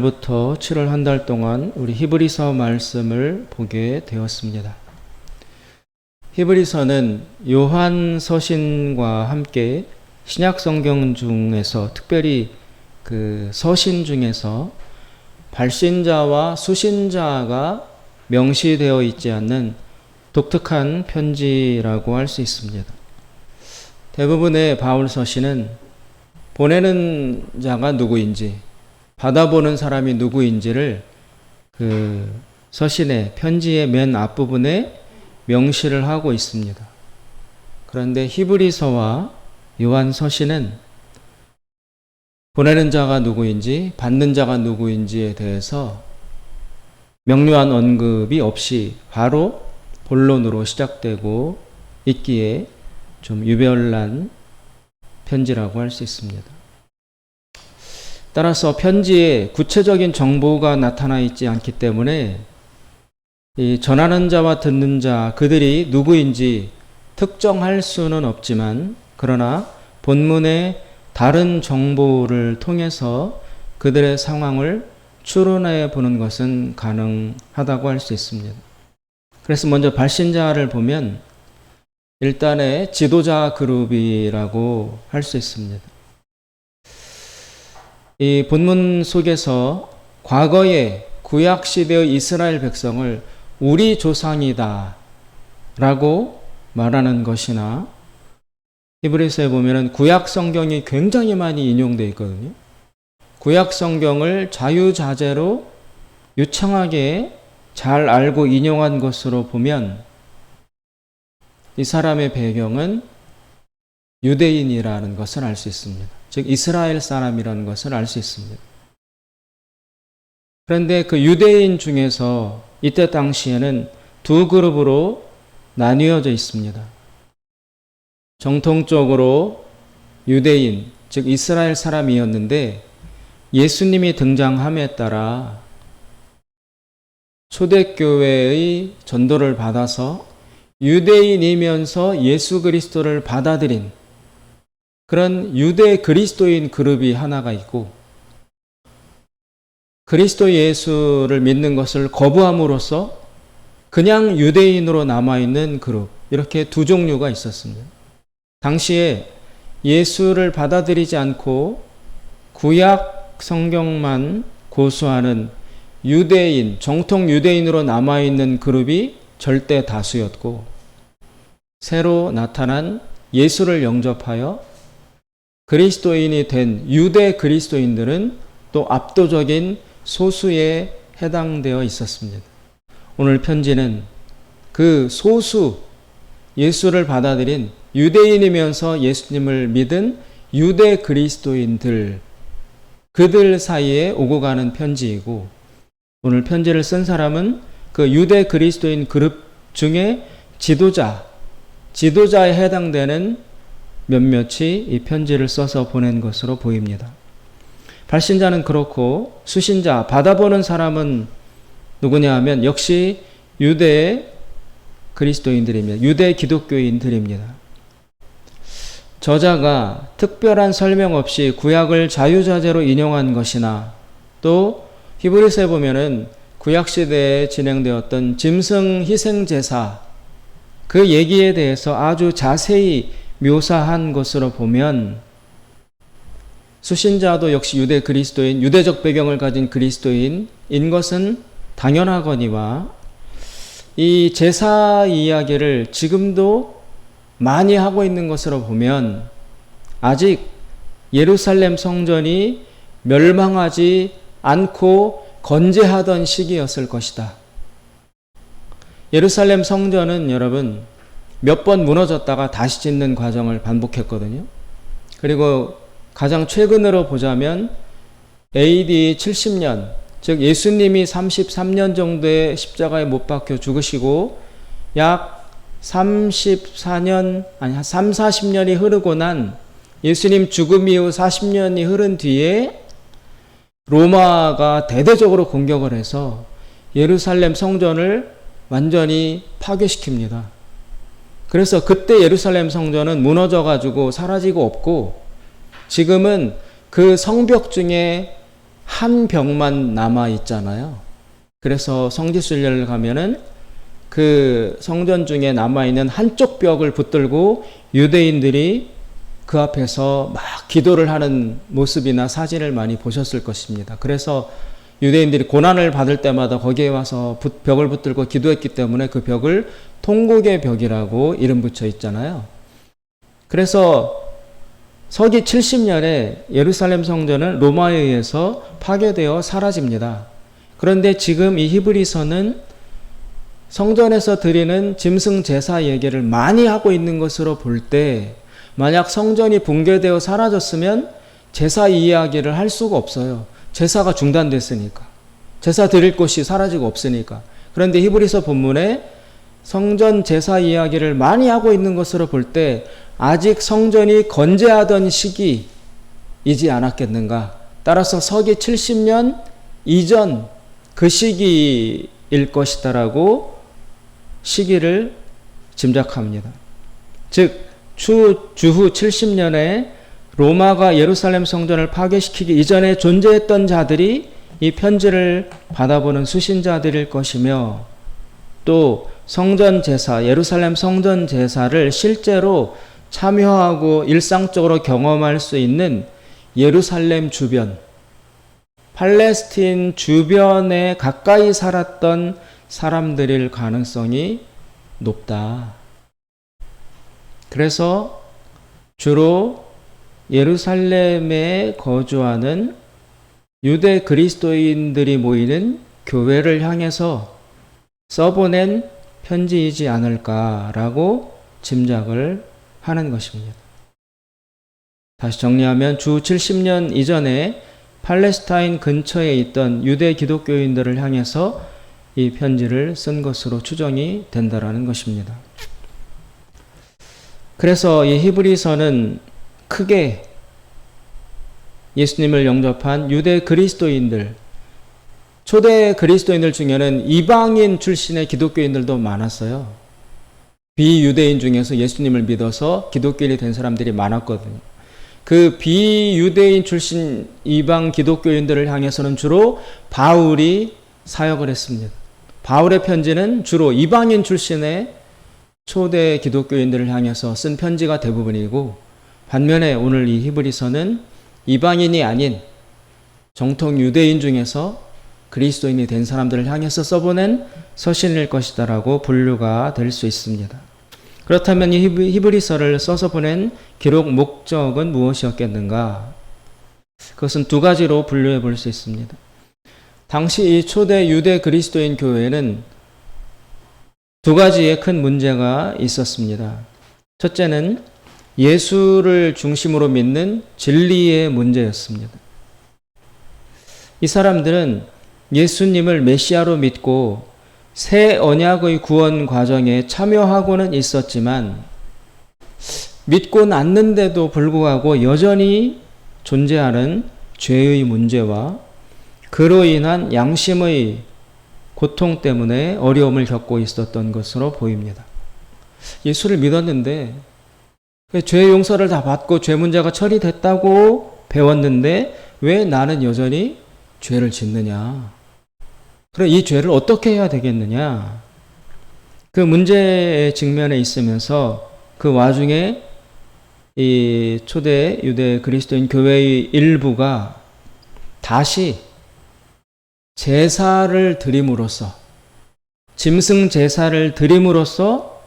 부터 7월 한 달 동안 우리 히브리서 말씀을 보게 되었습니다. 히브리서는 요한 서신과 함께 신약 성경 중에서 특별히 그 서신 중에서 발신자와 수신자가 명시되어 있지 않는 독특한 편지라고 할 수 있습니다. 대부분의 바울 서신은 보내는 자가 누구인지, 받아보는 사람이 누구인지를 그 서신의 편지의 맨 앞부분에 명시를 하고 있습니다. 그런데 히브리서와 요한 서신은 보내는 자가 누구인지, 받는 자가 누구인지에 대해서 명료한 언급이 없이 바로 본론으로 시작되고 있기에 좀 유별난 편지라고 할 수 있습니다. 따라서 편지에 구체적인 정보가 나타나 있지 않기 때문에 이 전하는 자와 듣는 자 그들이 누구인지 특정할 수는 없지만, 그러나 본문의 다른 정보를 통해서 그들의 상황을 추론해 보는 것은 가능하다고 할 수 있습니다. 그래서 먼저 발신자를 보면 일단의 지도자 그룹이라고 할 수 있습니다. 이 본문 속에서 과거의 구약시대의 이스라엘 백성을 우리 조상이다 라고 말하는 것이나, 히브리서에 보면 구약 성경이 굉장히 많이 인용되어 있거든요. 구약 성경을 자유자재로 유창하게 잘 알고 인용한 것으로 보면 이 사람의 배경은 유대인이라는 것을 알 수 있습니다. 즉 이스라엘 사람이라는 것을 알 수 있습니다. 그런데 그 유대인 중에서 이때 당시에는 두 그룹으로 나뉘어져 있습니다. 정통적으로 유대인, 즉 이스라엘 사람이었는데 예수님이 등장함에 따라 초대교회의 전도를 받아서 유대인이면서 예수 그리스도를 받아들인 그런 유대 그리스도인 그룹이 하나가 있고, 그리스도 예수를 믿는 것을 거부함으로써 그냥 유대인으로 남아있는 그룹, 이렇게 두 종류가 있었습니다. 당시에 예수를 받아들이지 않고 구약 성경만 고수하는 유대인, 정통 유대인으로 남아있는 그룹이 절대 다수였고, 새로 나타난 예수를 영접하여 그리스도인이 된 유대 그리스도인들은 또 압도적인 소수에 해당되어 있었습니다. 오늘 편지는 그 소수, 예수를 받아들인 유대인이면서 예수님을 믿은 유대 그리스도인들, 그들 사이에 오고 가는 편지이고, 오늘 편지를 쓴 사람은 그 유대 그리스도인 그룹 중에 지도자에 해당되는 몇몇이 이 편지를 써서 보낸 것으로 보입니다. 발신자는 그렇고 수신자, 받아보는 사람은 누구냐 하면 역시 유대 그리스도인들입니다. 유대 기독교인들입니다. 저자가 특별한 설명 없이 구약을 자유자재로 인용한 것이나, 또 히브리서에 보면은 구약시대에 진행되었던 짐승 희생제사, 그 얘기에 대해서 아주 자세히 묘사한 것으로 보면 수신자도 역시 유대 그리스도인, 유대적 배경을 가진 그리스도인인 것은 당연하거니와, 이 제사 이야기를 지금도 많이 하고 있는 것으로 보면 아직 예루살렘 성전이 멸망하지 않고 건재하던 시기였을 것이다. 예루살렘 성전은 여러분 몇 번 무너졌다가 다시 짓는 과정을 반복했거든요. 그리고 가장 최근으로 보자면 AD 70년, 즉 예수님이 33년 정도의 십자가에 못 박혀 죽으시고 약 34년, 아니 한 3, 40년이 흐르고 난 예수님 죽음 이후 40년이 흐른 뒤에 로마가 대대적으로 공격을 해서 예루살렘 성전을 완전히 파괴시킵니다. 그래서 그때 예루살렘 성전은 무너져가지고 사라지고 없고, 지금은 그 성벽 중에 한 벽만 남아 있잖아요. 그래서 성지순례를 가면은 그 성전 중에 남아있는 한쪽 벽을 붙들고 유대인들이 그 앞에서 막 기도를 하는 모습이나 사진을 많이 보셨을 것입니다. 그래서 유대인들이 고난을 받을 때마다 거기에 와서 벽을 붙들고 기도했기 때문에 그 벽을 통곡의 벽이라고 이름 붙여 있잖아요. 그래서 서기 70년에 예루살렘 성전은 로마에 의해서 파괴되어 사라집니다. 그런데 지금 이 히브리서는 성전에서 드리는 짐승 제사 얘기를 많이 하고 있는 것으로 볼 때 만약 성전이 붕괴되어 사라졌으면 제사 이야기를 할 수가 없어요. 제사가 중단됐으니까. 제사 드릴 곳이 사라지고 없으니까. 그런데 히브리서 본문에 성전 제사 이야기를 많이 하고 있는 것으로 볼 때 아직 성전이 건재하던 시기이지 않았겠는가. 따라서 서기 70년 이전 그 시기일 것이다라고 시기를 짐작합니다. 즉 주후 70년에 로마가 예루살렘 성전을 파괴시키기 이전에 존재했던 자들이 이 편지를 받아보는 수신자들일 것이며 또 성전 제사, 예루살렘 성전 제사를 실제로 참여하고 일상적으로 경험할 수 있는 예루살렘 주변, 팔레스틴 주변에 가까이 살았던 사람들일 가능성이 높다. 그래서 주로 예루살렘에 거주하는 유대 그리스도인들이 모이는 교회를 향해서 써보낸 편지이지 않을까라고 짐작을 하는 것입니다. 다시 정리하면 주 70년 이전에 팔레스타인 근처에 있던 유대 기독교인들을 향해서 이 편지를 쓴 것으로 추정이 된다라는 것입니다. 그래서 이 히브리서는 크게 예수님을 영접한 유대 그리스도인들, 초대 그리스도인들 중에는 이방인 출신의 기독교인들도 많았어요. 비유대인 중에서 예수님을 믿어서 기독교인이 된 사람들이 많았거든요. 그 비유대인 출신 이방 기독교인들을 향해서는 주로 바울이 사역을 했습니다. 바울의 편지는 주로 이방인 출신의 초대 기독교인들을 향해서 쓴 편지가 대부분이고 반면에 오늘 이 히브리서는 이방인이 아닌 정통 유대인 중에서 그리스도인이 된 사람들을 향해서 써보낸 서신일 것이다라고 분류가 될 수 있습니다. 그렇다면 이 히브리서를 써서 보낸 기록 목적은 무엇이었겠는가? 그것은 두 가지로 분류해 볼 수 있습니다. 당시 이 초대 유대 그리스도인 교회는 두 가지의 큰 문제가 있었습니다. 첫째는 예수를 중심으로 믿는 진리의 문제였습니다. 이 사람들은 예수님을 메시아로 믿고 새 언약의 구원 과정에 참여하고는 있었지만 믿고 났는데도 불구하고 여전히 존재하는 죄의 문제와 그로 인한 양심의 고통 때문에 어려움을 겪고 있었던 것으로 보입니다. 예수를 믿었는데 죄 용서를 다 받고 죄 문제가 처리됐다고 배웠는데 왜 나는 여전히 죄를 짓느냐? 그럼 이 죄를 어떻게 해야 되겠느냐? 그 문제의 직면에 있으면서 그 와중에 이 초대 유대 그리스도인 교회의 일부가 다시 제사를 드림으로써 짐승 제사를 드림으로써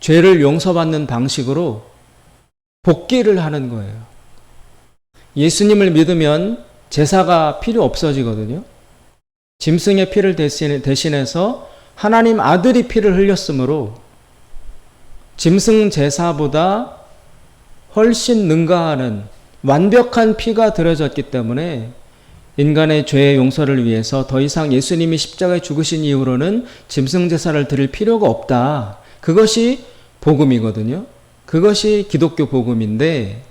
죄를 용서받는 방식으로 복귀를 하는 거예요. 예수님을 믿으면 제사가 필요 없어지거든요. 짐승의 피를 대신해서 하나님 아들이 피를 흘렸으므로 짐승 제사보다 훨씬 능가하는 완벽한 피가 들어졌기 때문에 인간의 죄의 용서를 위해서 더 이상 예수님이 십자가에 죽으신 이후로는 짐승 제사를 드릴 필요가 없다. 그것이 복음이거든요. 그것이 기독교 복음인데,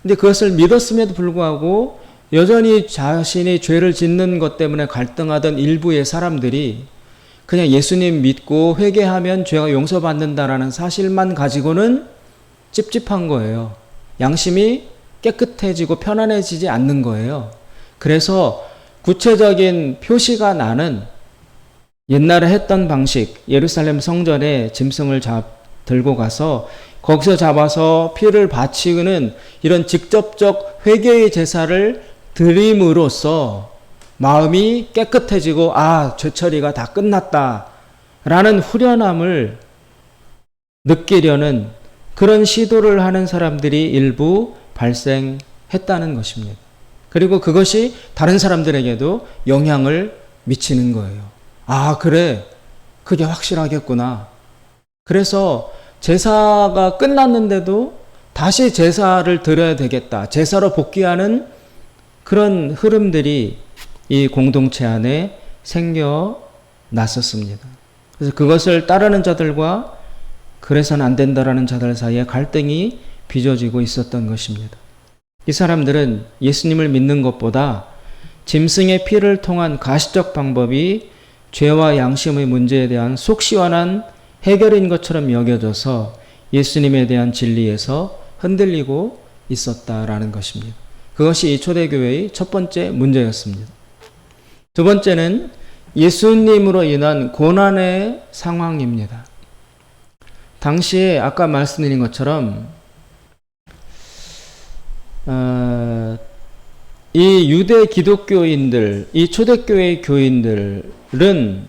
근데 그것을 믿었음에도 불구하고 여전히 자신이 죄를 짓는 것 때문에 갈등하던 일부의 사람들이 그냥 예수님 믿고 회개하면 죄가 용서받는다라는 사실만 가지고는 찝찝한 거예요. 양심이 깨끗해지고 편안해지지 않는 거예요. 그래서 구체적인 표시가 나는 옛날에 했던 방식, 예루살렘 성전에 짐승을 들고 가서 거기서 잡아서 피를 바치는 이런 직접적 회개의 제사를 드림으로써 마음이 깨끗해지고 죄 처리가 다 끝났다라는 후련함을 느끼려는 그런 시도를 하는 사람들이 일부 발생했다는 것입니다. 그리고 그것이 다른 사람들에게도 영향을 미치는 거예요. 그래. 그게 확실하겠구나. 그래서 제사가 끝났는데도 다시 제사를 드려야 되겠다. 제사로 복귀하는 그런 흐름들이 이 공동체 안에 생겨났었습니다. 그래서 그것을 따르는 자들과 그래서는 안 된다라는 자들 사이에 갈등이 빚어지고 있었던 것입니다. 이 사람들은 예수님을 믿는 것보다 짐승의 피를 통한 가시적 방법이 죄와 양심의 문제에 대한 속 시원한 해결인 것처럼 여겨져서 예수님에 대한 진리에서 흔들리고 있었다라는 것입니다. 그것이 이 초대교회의 첫 번째 문제였습니다. 두 번째는 예수님으로 인한 고난의 상황입니다. 당시에 아까 말씀드린 것처럼 이 유대 기독교인들, 이 초대교회 교인들은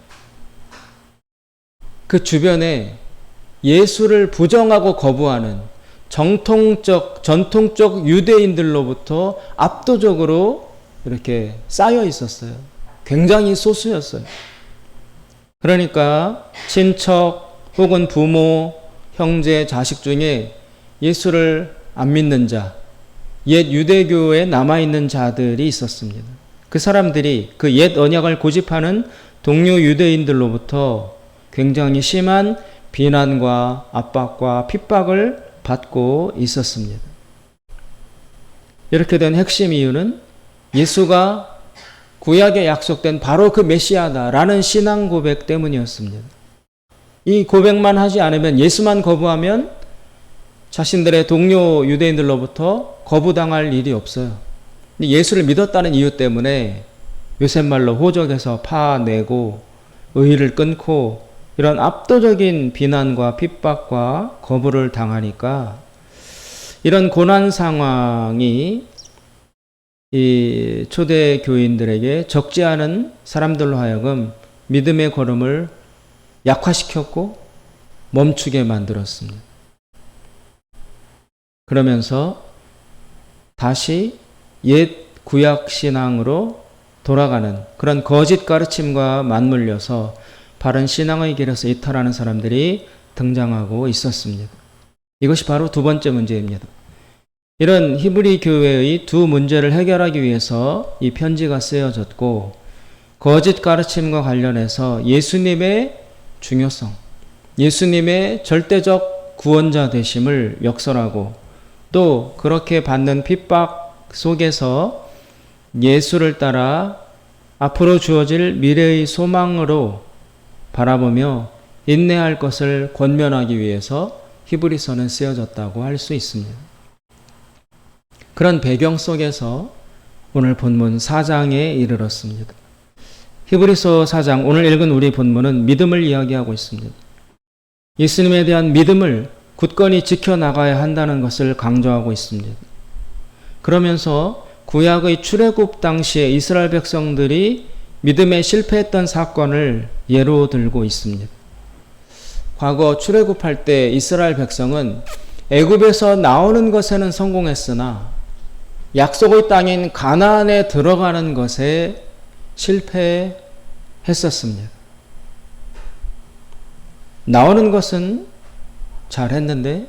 그 주변에 예수를 부정하고 거부하는 전통적 유대인들로부터 압도적으로 이렇게 쌓여 있었어요. 굉장히 소수였어요. 그러니까 친척 혹은 부모, 형제, 자식 중에 예수를 안 믿는 자, 옛 유대교에 남아있는 자들이 있었습니다. 그 사람들이 그 옛 언약을 고집하는 동료 유대인들로부터 굉장히 심한 비난과 압박과 핍박을 받고 있었습니다. 이렇게 된 핵심 이유는 예수가 구약에 약속된 바로 그 메시아다라는 신앙 고백 때문이었습니다. 이 고백만 하지 않으면, 예수만 거부하면 자신들의 동료 유대인들로부터 거부당할 일이 없어요. 예수를 믿었다는 이유 때문에 요새 말로 호적에서 파내고 의의를 끊고 이런 압도적인 비난과 핍박과 거부를 당하니까 이런 고난 상황이 이 초대 교인들에게 적지 않은 사람들로 하여금 믿음의 걸음을 약화시켰고 멈추게 만들었습니다. 그러면서 다시 옛 구약 신앙으로 돌아가는 그런 거짓 가르침과 맞물려서 바른 신앙의 길에서 이탈하는 사람들이 등장하고 있었습니다. 이것이 바로 두 번째 문제입니다. 이런 히브리 교회의 두 문제를 해결하기 위해서 이 편지가 쓰여졌고, 거짓 가르침과 관련해서 예수님의 중요성, 예수님의 절대적 구원자 되심을 역설하고, 또 그렇게 받는 핍박 속에서 예수를 따라 앞으로 주어질 미래의 소망으로 바라보며 인내할 것을 권면하기 위해서 히브리서는 쓰여졌다고 할 수 있습니다. 그런 배경 속에서 오늘 본문 4장에 이르렀습니다. 히브리서 4장, 오늘 읽은 우리 본문은 믿음을 이야기하고 있습니다. 예수님에 대한 믿음을 굳건히 지켜나가야 한다는 것을 강조하고 있습니다. 그러면서 구약의 출애굽 당시에 이스라엘 백성들이 믿음에 실패했던 사건을 예로 들고 있습니다. 과거 출애굽할 때 이스라엘 백성은 애굽에서 나오는 것에는 성공했으나 약속의 땅인 가나안에 들어가는 것에 실패했었습니다. 나오는 것은 잘했는데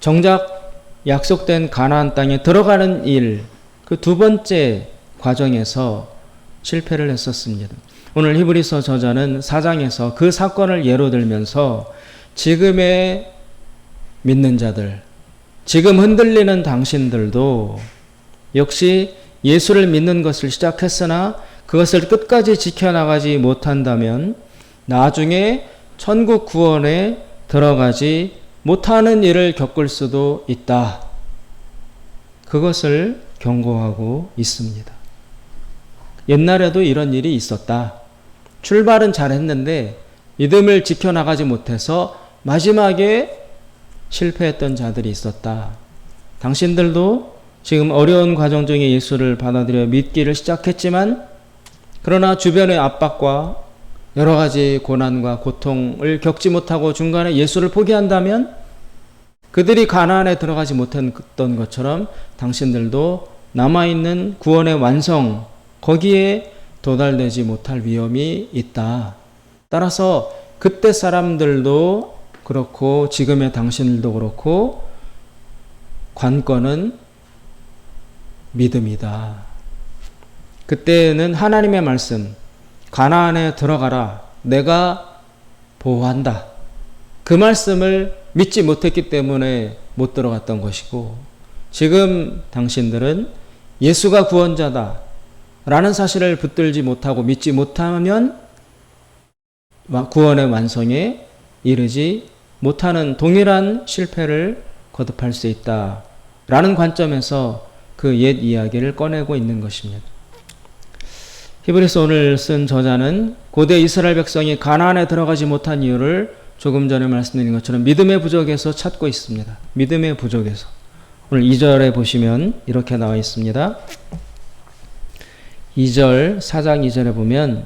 정작 약속된 가나안 땅에 들어가는 일, 그 두 번째 과정에서 실패를 했었습니다. 오늘 히브리서 저자는 4장에서 그 사건을 예로 들면서 지금의 믿는 자들, 지금 흔들리는 당신들도 역시 예수를 믿는 것을 시작했으나 그것을 끝까지 지켜나가지 못한다면 나중에 천국 구원에 들어가지 못하는 일을 겪을 수도 있다. 그것을 경고하고 있습니다. 옛날에도 이런 일이 있었다. 출발은 잘했는데 믿음을 지켜나가지 못해서 마지막에 실패했던 자들이 있었다. 당신들도 지금 어려운 과정 중에 예수를 받아들여 믿기를 시작했지만 그러나 주변의 압박과 여러 가지 고난과 고통을 겪지 못하고 중간에 예수를 포기한다면 그들이 가나안에 들어가지 못했던 것처럼 당신들도 남아있는 구원의 완성, 거기에 도달되지 못할 위험이 있다. 따라서 그때 사람들도 그렇고 지금의 당신들도 그렇고 관건은 믿음이다. 그때는 하나님의 말씀, 가나안에 들어가라. 내가 보호한다. 그 말씀을 믿지 못했기 때문에 못 들어갔던 것이고 지금 당신들은 예수가 구원자다 라는 사실을 붙들지 못하고 믿지 못하면 구원의 완성에 이르지 못하는 동일한 실패를 거듭할 수 있다 라는 관점에서 그 옛 이야기를 꺼내고 있는 것입니다. 히브리서 오늘 쓴 저자는 고대 이스라엘 백성이 가나안에 들어가지 못한 이유를 조금 전에 말씀드린 것처럼 믿음의 부족에서 찾고 있습니다. 믿음의 부족에서. 오늘 2절에 보시면 이렇게 나와 있습니다. 2절, 4장 2절에 보면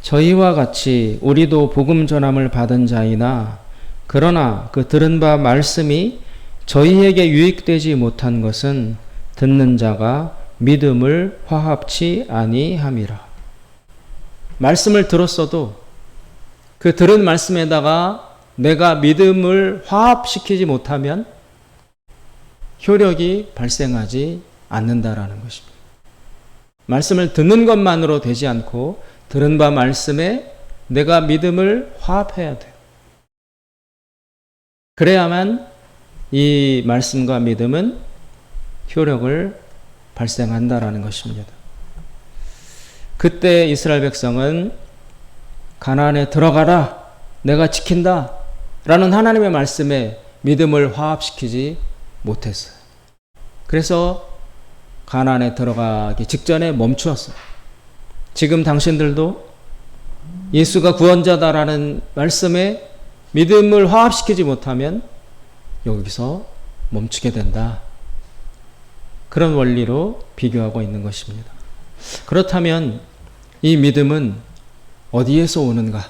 저희와 같이 우리도 복음 전함을 받은 자이나 그러나 그 들은 바 말씀이 저희에게 유익되지 못한 것은 듣는 자가 믿음을 화합치 아니함이라. 말씀을 들었어도 그 들은 말씀에다가 내가 믿음을 화합시키지 못하면 효력이 발생하지 않는다라는 것입니다. 말씀을 듣는 것만으로 되지 않고 들은 바 말씀에 내가 믿음을 화합해야 돼요. 그래야만 이 말씀과 믿음은 효력을 발생한다라는 것입니다. 그때 이스라엘 백성은 가나안에 들어가라, 내가 지킨다 라는 하나님의 말씀에 믿음을 화합시키지 못했어요. 그래서 가나안에 들어가기 직전에 멈추었어요. 지금 당신들도 예수가 구원자다라는 말씀에 믿음을 화합시키지 못하면 여기서 멈추게 된다. 그런 원리로 비교하고 있는 것입니다. 그렇다면 이 믿음은 어디에서 오는가?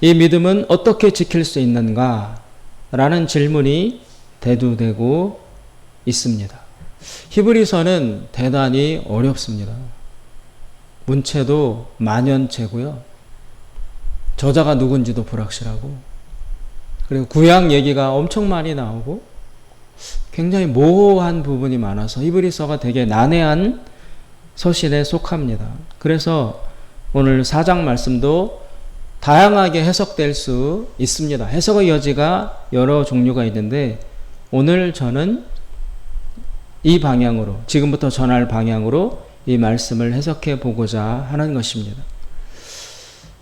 이 믿음은 어떻게 지킬 수 있는가? 라는 질문이 대두되고 있습니다. 히브리서는 대단히 어렵습니다. 문체도 만연체고요. 저자가 누군지도 불확실하고 그리고 구약 얘기가 엄청 많이 나오고 굉장히 모호한 부분이 많아서 히브리서가 되게 난해한 서신에 속합니다. 그래서 오늘 4장 말씀도 다양하게 해석될 수 있습니다. 해석의 여지가 여러 종류가 있는데 오늘 저는 이 방향으로 지금부터 전할 방향으로 이 말씀을 해석해 보고자 하는 것입니다.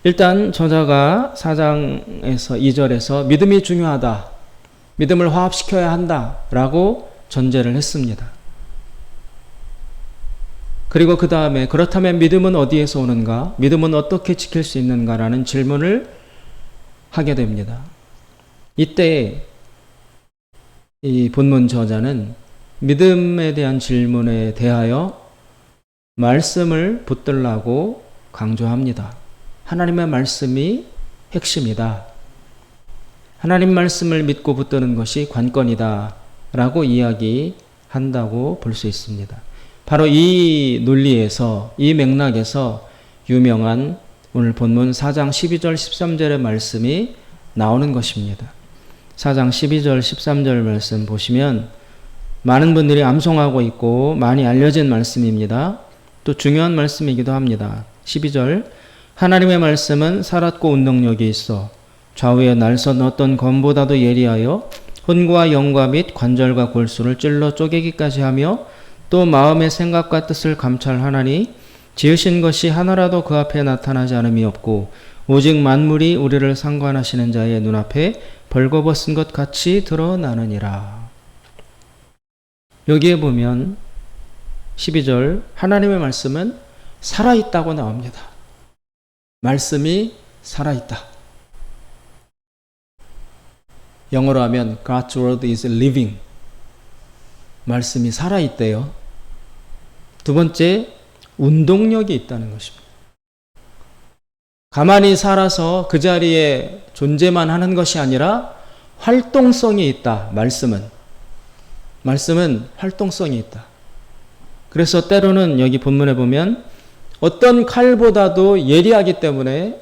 일단 저자가 4장에서 2절에서 믿음이 중요하다. 믿음을 화합시켜야 한다라고 전제를 했습니다. 그리고 그 다음에 그렇다면 믿음은 어디에서 오는가? 믿음은 어떻게 지킬 수 있는가라는 질문을 하게 됩니다. 이때 이 본문 저자는 믿음에 대한 질문에 대하여 말씀을 붙들라고 강조합니다. 하나님의 말씀이 핵심이다. 하나님 말씀을 믿고 붙드는 것이 관건이다 라고 이야기한다고 볼 수 있습니다. 바로 이 논리에서 이 맥락에서 유명한 오늘 본문 4장 12절 13절의 말씀이 나오는 것입니다. 4장 12절 13절 말씀 보시면 많은 분들이 암송하고 있고 많이 알려진 말씀입니다. 또 중요한 말씀이기도 합니다. 12절 하나님의 말씀은 살았고 운동력이 있어 좌우에 날선 어떤 검보다도 예리하여 혼과 영과 및 관절과 골수를 찔러 쪼개기까지 하며 또 마음의 생각과 뜻을 감찰하나니 지으신 것이 하나라도 그 앞에 나타나지 않음이 없고 오직 만물이 우리를 상관하시는 자의 눈앞에 벌거벗은 것 같이 드러나느니라. 여기에 보면 12절 하나님의 말씀은 살아있다고 나옵니다. 말씀이 살아있다. 영어로 하면 God's word is living. 말씀이 살아있대요. 두 번째, 운동력이 있다는 것입니다. 가만히 살아서 그 자리에 존재만 하는 것이 아니라 활동성이 있다. 말씀은 활동성이 있다. 그래서 때로는 여기 본문에 보면 어떤 칼보다도 예리하기 때문에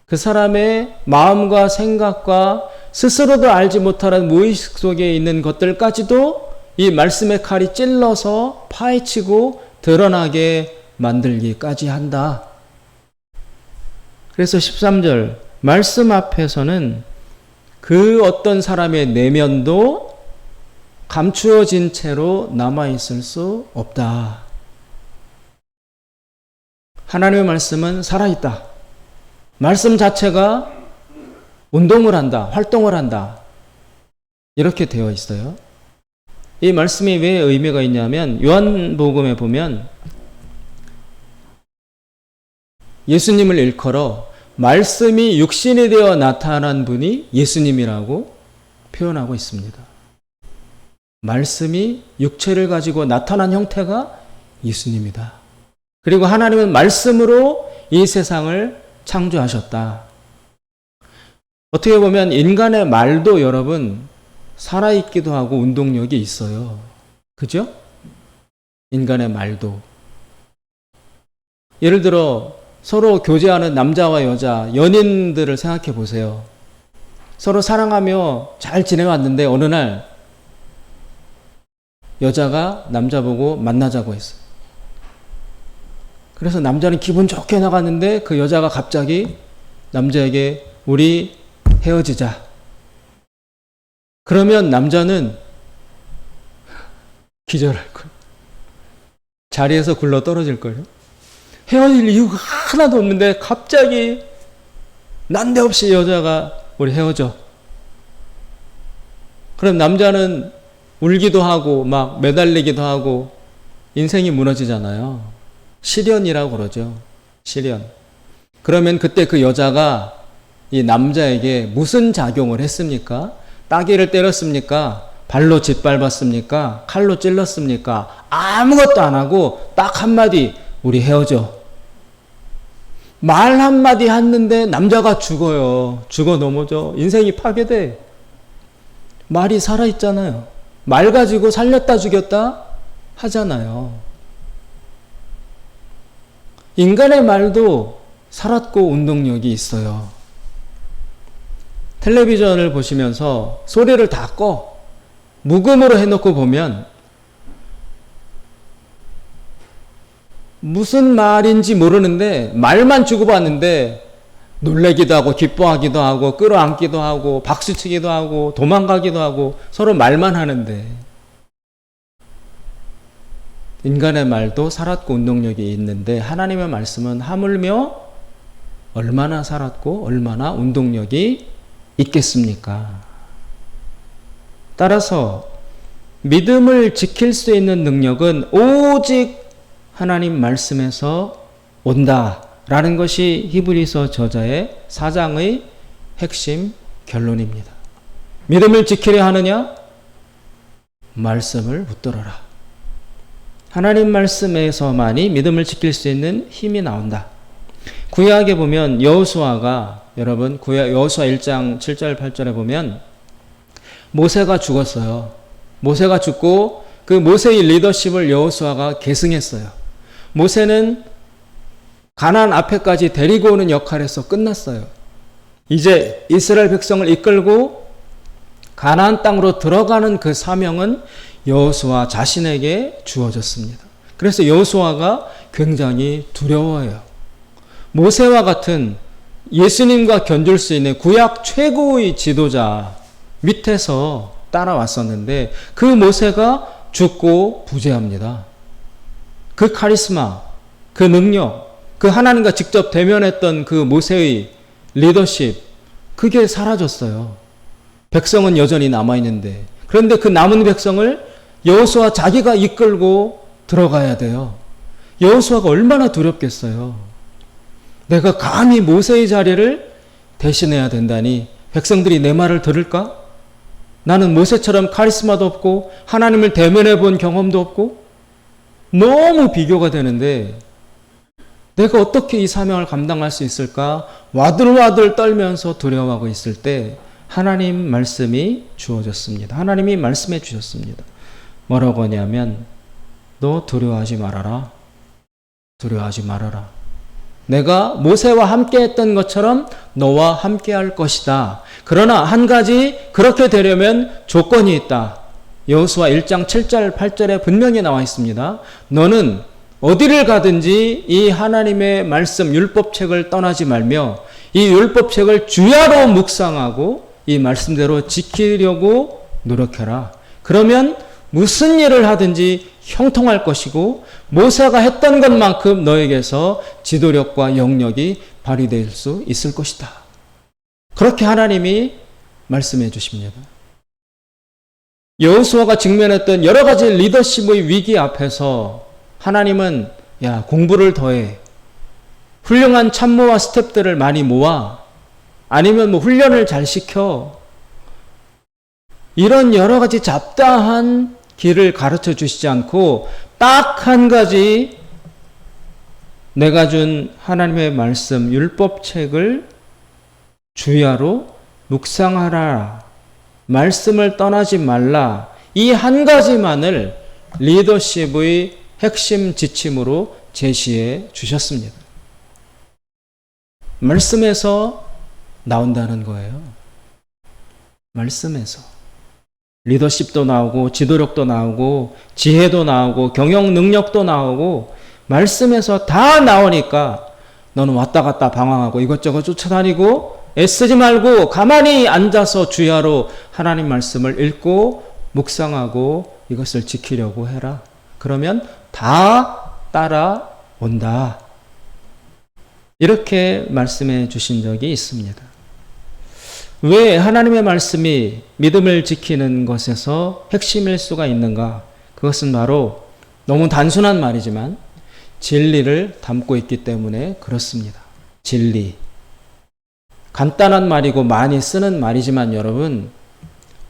그 사람의 마음과 생각과 스스로도 알지 못하는 무의식 속에 있는 것들까지도 이 말씀의 칼이 찔러서 파헤치고 드러나게 만들기까지 한다. 그래서 13절 말씀 앞에서는 그 어떤 사람의 내면도 감추어진 채로 남아있을 수 없다. 하나님의 말씀은 살아있다. 말씀 자체가 운동을 한다. 활동을 한다. 이렇게 되어 있어요. 이 말씀이 왜 의미가 있냐면 요한복음에 보면 예수님을 일컬어 말씀이 육신이 되어 나타난 분이 예수님이라고 표현하고 있습니다. 말씀이 육체를 가지고 나타난 형태가 예수님이다. 그리고 하나님은 말씀으로 이 세상을 창조하셨다. 어떻게 보면 인간의 말도 여러분 살아있기도 하고 운동력이 있어요. 그죠? 인간의 말도. 예를 들어 서로 교제하는 남자와 여자, 연인들을 생각해 보세요. 서로 사랑하며 잘 지내왔는데 어느 날 여자가 남자 보고 만나자고 했어요. 그래서 남자는 기분 좋게 나갔는데 그 여자가 갑자기 남자에게 우리 헤어지자. 그러면 남자는 기절할 거예요. 자리에서 굴러 떨어질 거예요. 헤어질 이유가 하나도 없는데 갑자기 난데없이 여자가 우리 헤어져. 그럼 남자는 울기도 하고 막 매달리기도 하고 인생이 무너지잖아요. 시련이라고 그러죠. 시련. 그러면 그때 그 여자가 이 남자에게 무슨 작용을 했습니까? 따귀를 때렸습니까? 발로 짓밟았습니까? 칼로 찔렀습니까? 아무것도 안 하고 딱 한마디 우리 헤어져. 말 한마디 했는데 남자가 죽어요. 죽어 넘어져. 인생이 파괴돼. 말이 살아있잖아요. 말 가지고 살렸다 죽였다 하잖아요. 인간의 말도 살았고 운동력이 있어요. 텔레비전을 보시면서 소리를 다 꺼. 무음으로 해놓고 보면 무슨 말인지 모르는데 말만 주고받는데 놀래기도 하고 기뻐하기도 하고 끌어안기도 하고 박수치기도 하고 도망가기도 하고 서로 말만 하는데 인간의 말도 살았고 운동력이 있는데 하나님의 말씀은 하물며 얼마나 살았고 얼마나 운동력이 있겠습니까? 따라서 믿음을 지킬 수 있는 능력은 오직 하나님 말씀에서 온다라는 것이 히브리서 저자의 4장의 핵심 결론입니다. 믿음을 지키려 하느냐? 말씀을 붙들어라. 하나님 말씀에서만이 믿음을 지킬 수 있는 힘이 나온다. 구약에 보면 여호수아가 여러분 여호수아 1장 7절 8절에 보면 모세가 죽었어요. 모세가 죽고 그 모세의 리더십을 여호수아가 계승했어요. 모세는 가나안 앞에까지 데리고 오는 역할에서 끝났어요. 이제 이스라엘 백성을 이끌고 가나안 땅으로 들어가는 그 사명은 여호수아 자신에게 주어졌습니다. 그래서 여호수아가 굉장히 두려워해요. 모세와 같은 예수님과 견줄 수 있는 구약 최고의 지도자 밑에서 따라왔었는데 그 모세가 죽고 부재합니다. 그 카리스마, 그 능력, 그 하나님과 직접 대면했던 그 모세의 리더십, 그게 사라졌어요. 백성은 여전히 남아있는데 그런데 그 남은 백성을 여호수아 자기가 이끌고 들어가야 돼요. 여호수아가 얼마나 두렵겠어요. 내가 감히 모세의 자리를 대신해야 된다니 백성들이 내 말을 들을까? 나는 모세처럼 카리스마도 없고 하나님을 대면해 본 경험도 없고 너무 비교가 되는데 내가 어떻게 이 사명을 감당할 수 있을까? 와들와들 떨면서 두려워하고 있을 때 하나님 말씀이 주어졌습니다. 하나님이 말씀해 주셨습니다. 뭐라고 하냐면 너 두려워하지 말아라. 두려워하지 말아라. 내가 모세와 함께 했던 것처럼 너와 함께 할 것이다. 그러나 한 가지 그렇게 되려면 조건이 있다. 여호수아 1장 7절 8절에 분명히 나와 있습니다. 너는 어디를 가든지 이 하나님의 말씀 율법책을 떠나지 말며 이 율법책을 주야로 묵상하고 이 말씀대로 지키려고 노력해라. 그러면 무슨 일을 하든지 형통할 것이고 모세가 했던 것만큼 너에게서 지도력과 영역이 발휘될 수 있을 것이다. 그렇게 하나님이 말씀해 주십니다. 여호수아가 직면했던 여러 가지 리더십의 위기 앞에서 하나님은 야, 공부를 더해. 훌륭한 참모와 스태프들을 많이 모아. 아니면 뭐 훈련을 잘 시켜. 이런 여러 가지 잡다한 길을 가르쳐 주시지 않고 딱 한 가지 내가 준 하나님의 말씀 율법책을 주야로 묵상하라. 말씀을 떠나지 말라. 이 한 가지만을 리더십의 핵심 지침으로 제시해 주셨습니다. 말씀에서 나온다는 거예요. 말씀에서. 리더십도 나오고 지도력도 나오고 지혜도 나오고 경영 능력도 나오고 말씀에서 다 나오니까 너는 왔다 갔다 방황하고 이것저것 쫓아다니고 애쓰지 말고 가만히 앉아서 주야로 하나님 말씀을 읽고 묵상하고 이것을 지키려고 해라. 그러면 다 따라온다. 이렇게 말씀해 주신 적이 있습니다. 왜 하나님의 말씀이 믿음을 지키는 것에서 핵심일 수가 있는가? 그것은 바로 너무 단순한 말이지만 진리를 담고 있기 때문에 그렇습니다. 진리. 간단한 말이고 많이 쓰는 말이지만 여러분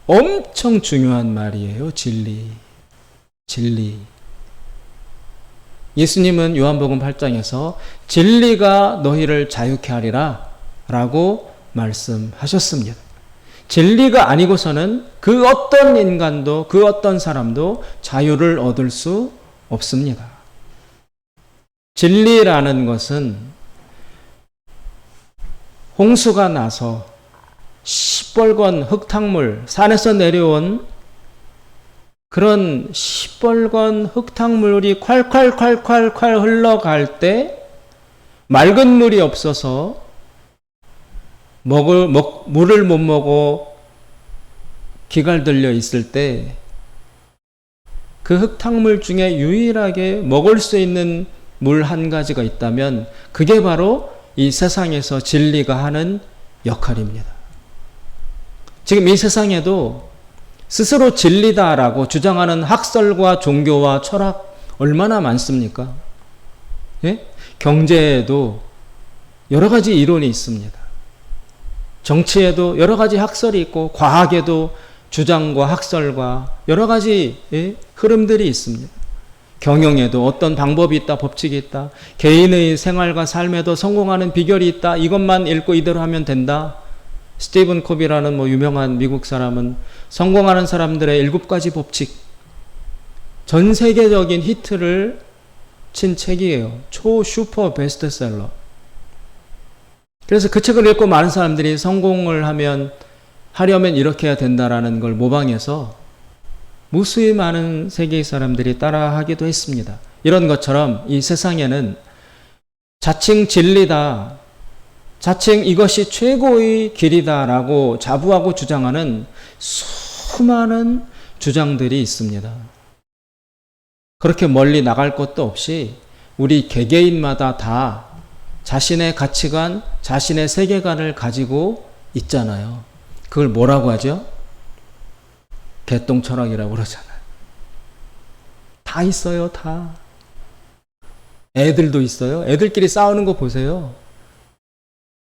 엄청 중요한 말이에요. 진리. 진리. 예수님은 요한복음 8장에서 진리가 너희를 자유케 하리라 라고 말씀하셨습니다. 진리가 아니고서는 그 어떤 인간도 그 어떤 사람도 자유를 얻을 수 없습니다. 진리라는 것은 홍수가 나서 시뻘건 흙탕물, 산에서 내려온 그런 시뻘건 흙탕물이 콸콸콸콸콸 흘러갈 때 맑은 물이 없어서 물을 못 먹어 기갈 들려 있을 때 그 흙탕물 중에 유일하게 먹을 수 있는 물 한 가지가 있다면 그게 바로 이 세상에서 진리가 하는 역할입니다. 지금 이 세상에도 스스로 진리다라고 주장하는 학설과 종교와 철학 얼마나 많습니까? 예? 경제에도 여러 가지 이론이 있습니다. 정치에도 여러 가지 학설이 있고 과학에도 주장과 학설과 여러 가지 흐름들이 있습니다. 경영에도 어떤 방법이 있다, 법칙이 있다. 개인의 생활과 삶에도 성공하는 비결이 있다. 이것만 읽고 이대로 하면 된다. 스티븐 코비라는 유명한 미국 사람은 성공하는 사람들의 7가지 법칙. 전 세계적인 히트를 친 책이에요. 슈퍼 베스트셀러. 그래서 그 책을 읽고 많은 사람들이 성공을 하려면 이렇게 해야 된다라는 걸 모방해서 무수히 많은 세계의 사람들이 따라하기도 했습니다. 이런 것처럼 이 세상에는 자칭 진리다, 자칭 이것이 최고의 길이다라고 자부하고 주장하는 수많은 주장들이 있습니다. 그렇게 멀리 나갈 것도 없이 우리 개개인마다 다 자신의 가치관, 자신의 세계관을 가지고 있잖아요. 그걸 뭐라고 하죠? 개똥 철학이라고 그러잖아요. 다 있어요, 다. 애들도 있어요. 애들끼리 싸우는 거 보세요.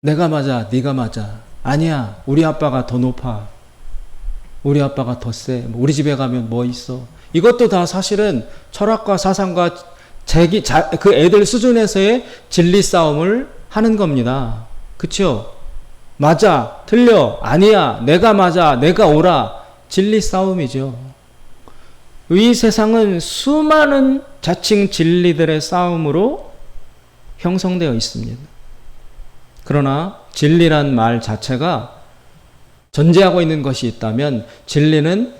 내가 맞아, 네가 맞아. 아니야, 우리 아빠가 더 높아. 우리 아빠가 더 세. 우리 집에 가면 뭐 있어. 이것도 다 사실은 철학과 사상과 그 애들 수준에서의 진리 싸움을 하는 겁니다. 그쵸? 맞아, 틀려, 아니야, 내가 맞아, 내가 옳아. 진리 싸움이죠. 이 세상은 수많은 자칭 진리들의 싸움으로 형성되어 있습니다. 그러나 진리란 말 자체가 전제하고 있는 것이 있다면 진리는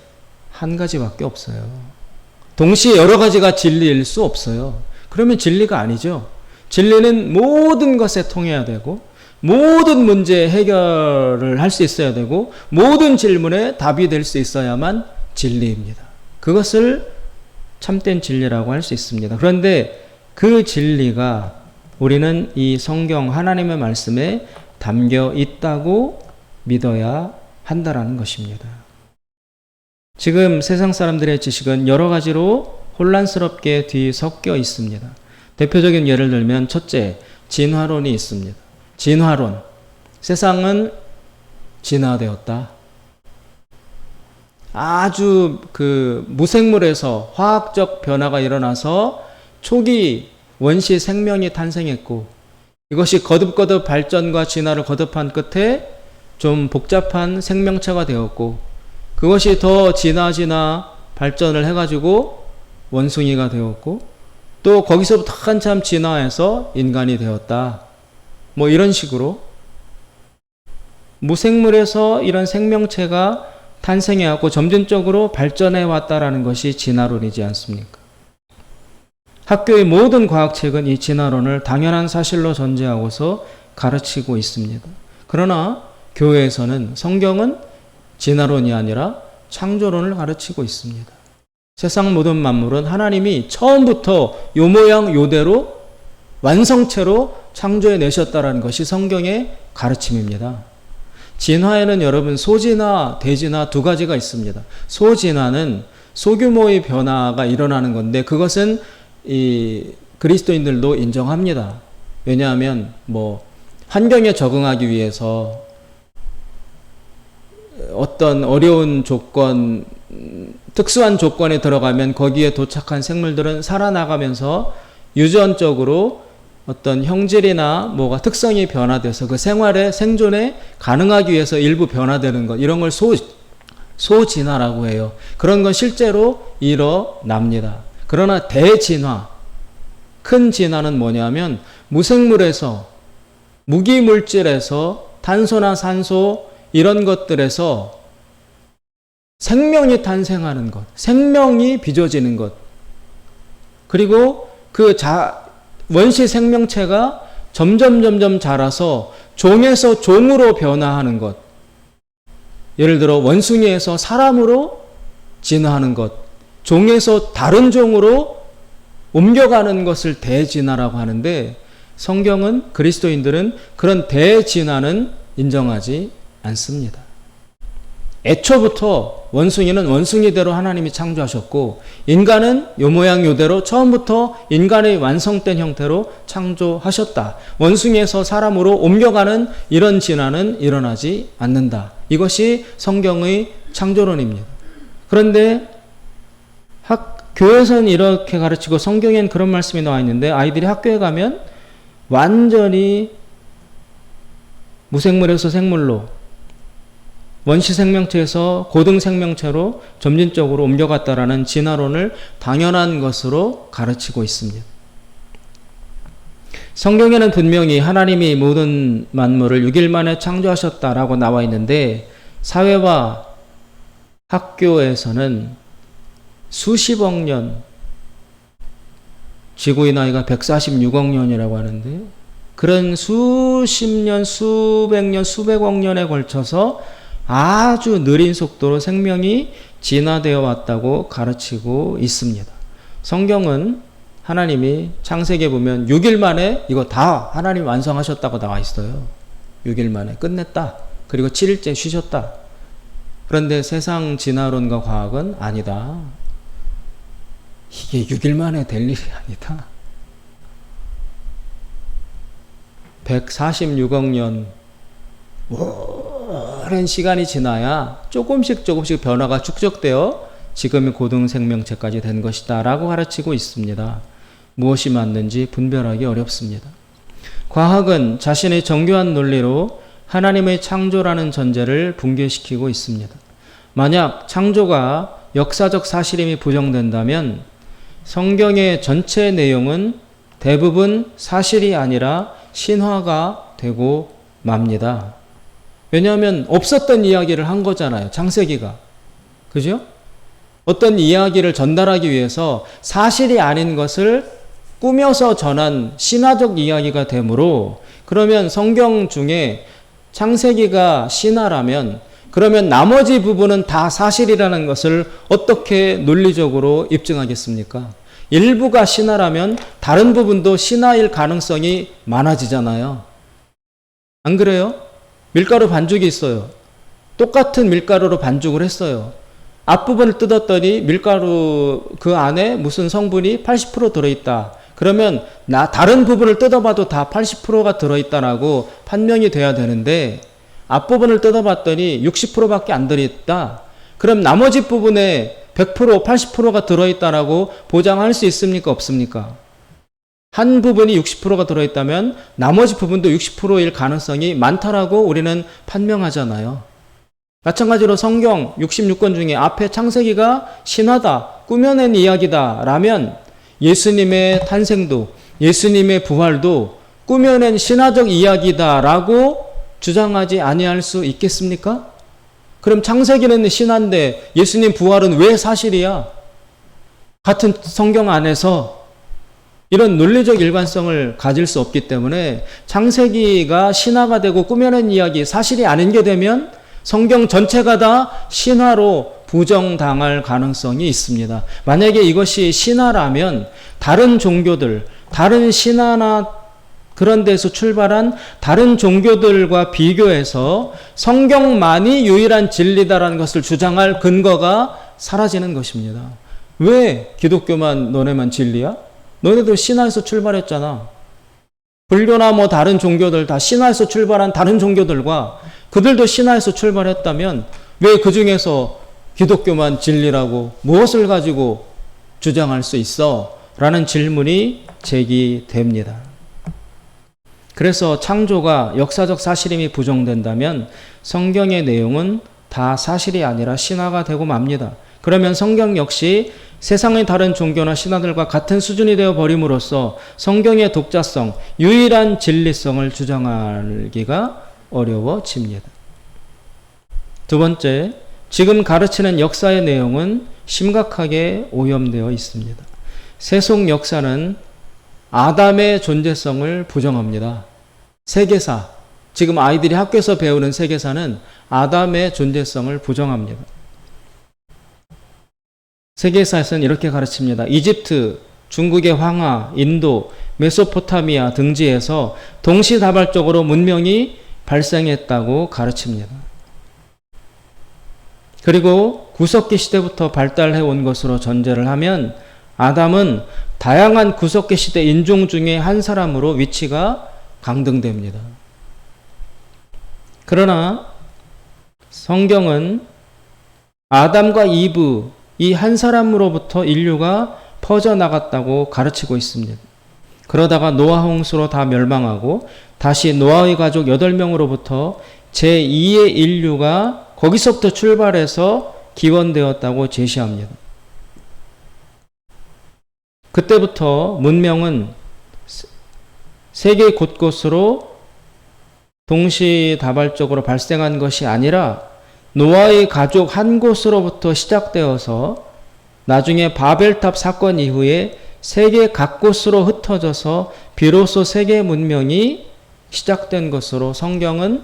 한 가지밖에 없어요. 동시에 여러 가지가 진리일 수 없어요. 그러면 진리가 아니죠. 진리는 모든 것에 통해야 되고 모든 문제 해결을 할 수 있어야 되고 모든 질문에 답이 될 수 있어야만 진리입니다. 그것을 참된 진리라고 할 수 있습니다. 그런데 그 진리가 우리는 이 성경 하나님의 말씀에 담겨 있다고 믿어야 한다라는 것입니다. 지금 세상 사람들의 지식은 여러 가지로 혼란스럽게 뒤섞여 있습니다. 대표적인 예를 들면 첫째, 진화론이 있습니다. 진화론. 세상은 진화되었다. 아주 무생물에서 화학적 변화가 일어나서 초기 원시 생명이 탄생했고 이것이 거듭거듭 발전과 진화를 거듭한 끝에 좀 복잡한 생명체가 되었고 그것이 더 진화 발전을 해가지고 원숭이가 되었고 또 거기서부터 한참 진화해서 인간이 되었다. 뭐 이런 식으로 무생물에서 이런 생명체가 탄생해왔고 점진적으로 발전해 왔다라는 것이 진화론이지 않습니까? 학교의 모든 과학책은 이 진화론을 당연한 사실로 전제하고서 가르치고 있습니다. 그러나 교회에서는 성경은 진화론이 아니라 창조론을 가르치고 있습니다. 세상 모든 만물은 하나님이 처음부터 요 모양 요대로 완성체로 창조해 내셨다라는 것이 성경의 가르침입니다. 진화에는 여러분 소진화, 대진화 두 가지가 있습니다. 소진화는 소규모의 변화가 일어나는 건데 그것은 이 그리스도인들도 인정합니다. 왜냐하면 환경에 적응하기 위해서 어떤 어려운 조건, 특수한 조건에 들어가면 거기에 도착한 생물들은 살아나가면서 유전적으로 어떤 형질이나 특성이 변화돼서 그 생존에 가능하기 위해서 일부 변화되는 것, 이런 걸 소진화라고 해요. 그런 건 실제로 일어납니다. 그러나 대진화, 큰 진화는 뭐냐면 무생물에서, 무기물질에서 탄소나 산소 이런 것들에서 생명이 탄생하는 것, 생명이 빚어지는 것, 그리고 원시 생명체가 점점 자라서 종에서 종으로 변화하는 것, 예를 들어 원숭이에서 사람으로 진화하는 것, 종에서 다른 종으로 옮겨가는 것을 대진화라고 하는데 성경은 그리스도인들은 그런 대진화는 인정하지 않습니다. 애초부터 원숭이는 원숭이대로 하나님이 창조하셨고 인간은 요 모양 요대로 처음부터 인간의 완성된 형태로 창조하셨다. 원숭이에서 사람으로 옮겨가는 이런 진화는 일어나지 않는다. 이것이 성경의 창조론입니다. 그런데 교회에서는 이렇게 가르치고 성경엔 그런 말씀이 나와 있는데 아이들이 학교에 가면 완전히 무생물에서 생물로 원시 생명체에서 고등 생명체로 점진적으로 옮겨갔다라는 진화론을 당연한 것으로 가르치고 있습니다. 성경에는 분명히 하나님이 모든 만물을 6일 만에 창조하셨다라고 나와 있는데 사회와 학교에서는 수십억 년, 지구의 나이가 146억 년이라고 하는데 그런 수십 년, 수백 년, 수백억 년에 걸쳐서 아주 느린 속도로 생명이 진화되어 왔다고 가르치고 있습니다. 성경은 하나님이 창세기에 보면 6일 만에 이거 다 하나님 완성하셨다고 나와 있어요. 6일 만에 끝냈다. 그리고 7일째 쉬셨다. 그런데 세상 진화론과 과학은 아니다. 이게 6일 만에 될 일이 아니다. 146억 년 오랜 시간이 지나야 조금씩 변화가 축적되어 지금의 고등 생명체까지 된 것이다 라고 가르치고 있습니다. 무엇이 맞는지 분별하기 어렵습니다. 과학은 자신의 정교한 논리로 하나님의 창조라는 전제를 붕괴시키고 있습니다. 만약 창조가 역사적 사실임이 부정된다면 성경의 전체 내용은 대부분 사실이 아니라 신화가 되고 맙니다. 왜냐하면 없었던 이야기를 한 거잖아요. 창세기가. 그죠? 어떤 이야기를 전달하기 위해서 사실이 아닌 것을 꾸며서 전한 신화적 이야기가 되므로, 그러면 성경 중에 창세기가 신화라면 그러면 나머지 부분은 다 사실이라는 것을 어떻게 논리적으로 입증하겠습니까? 일부가 신화라면 다른 부분도 신화일 가능성이 많아지잖아요. 안 그래요? 밀가루 반죽이 있어요. 똑같은 밀가루로 반죽을 했어요. 앞부분을 뜯었더니 밀가루 그 안에 무슨 성분이 80% 들어있다. 그러면 다른 부분을 뜯어봐도 다 80%가 들어있다라고 판명이 돼야 되는데 앞부분을 뜯어봤더니 60%밖에 안 들어있다. 그럼 나머지 부분에 100%, 80%가 들어있다라고 보장할 수 있습니까? 없습니까? 한 부분이 60%가 들어있다면 나머지 부분도 60%일 가능성이 많다라고 우리는 판명하잖아요. 마찬가지로 성경 66권 중에 앞에 창세기가 신화다, 꾸며낸 이야기다 라면 예수님의 탄생도, 예수님의 부활도 꾸며낸 신화적 이야기다 라고 주장하지 아니할 수 있겠습니까? 그럼 창세기는 신화인데 예수님 부활은 왜 사실이야? 같은 성경 안에서 이런 논리적 일관성을 가질 수 없기 때문에 창세기가 신화가 되고 꾸며낸 이야기, 사실이 아닌 게 되면 성경 전체가 다 신화로 부정당할 가능성이 있습니다. 만약에 이것이 신화라면 다른 종교들, 다른 신화나 그런 데서 출발한 다른 종교들과 비교해서 성경만이 유일한 진리다라는 것을 주장할 근거가 사라지는 것입니다. 왜 기독교만 너네만 진리야? 너네도 신화에서 출발했잖아. 불교나 뭐 다른 종교들 다 신화에서 출발한 다른 종교들과 그들도 신화에서 출발했다면 왜 그 중에서 기독교만 진리라고 무엇을 가지고 주장할 수 있어? 라는 질문이 제기됩니다. 그래서 창조가 역사적 사실임이 부정된다면 성경의 내용은 다 사실이 아니라 신화가 되고 맙니다. 그러면 성경 역시 세상의 다른 종교나 신화들과 같은 수준이 되어 버림으로써 성경의 독자성, 유일한 진리성을 주장하기가 어려워집니다. 두 번째, 지금 가르치는 역사의 내용은 심각하게 오염되어 있습니다. 세속 역사는 아담의 존재성을 부정합니다. 세계사, 지금 아이들이 학교에서 배우는 세계사는 아담의 존재성을 부정합니다. 세계사에서는 이렇게 가르칩니다. 이집트, 중국의 황하, 인도, 메소포타미아 등지에서 동시다발적으로 문명이 발생했다고 가르칩니다. 그리고 구석기 시대부터 발달해 온 것으로 전제를 하면 아담은 다양한 구석기 시대 인종 중에 한 사람으로 위치가 강등됩니다. 그러나 성경은 아담과 이브 이 한 사람으로부터 인류가 퍼져나갔다고 가르치고 있습니다. 그러다가 노아 홍수로 다 멸망하고 다시 노아의 가족 8명으로부터 제2의 인류가 거기서부터 출발해서 기원되었다고 제시합니다. 그때부터 문명은 세계 곳곳으로 동시다발적으로 발생한 것이 아니라 노아의 가족 한 곳으로부터 시작되어서 나중에 바벨탑 사건 이후에 세계 각곳으로 흩어져서 비로소 세계 문명이 시작된 것으로 성경은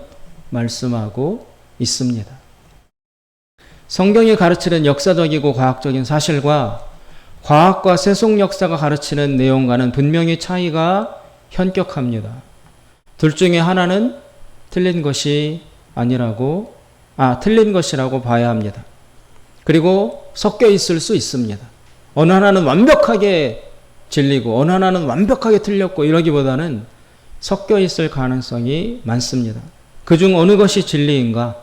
말씀하고 있습니다. 성경이 가르치는 역사적이고 과학적인 사실과 과학과 세속 역사가 가르치는 내용과는 분명히 차이가 현격합니다. 둘 중에 하나는 틀린 것이라고 봐야 합니다. 그리고 섞여 있을 수 있습니다. 어느 하나는 완벽하게 진리고 어느 하나는 완벽하게 틀렸고 이러기보다는 섞여 있을 가능성이 많습니다. 그중 어느 것이 진리인가?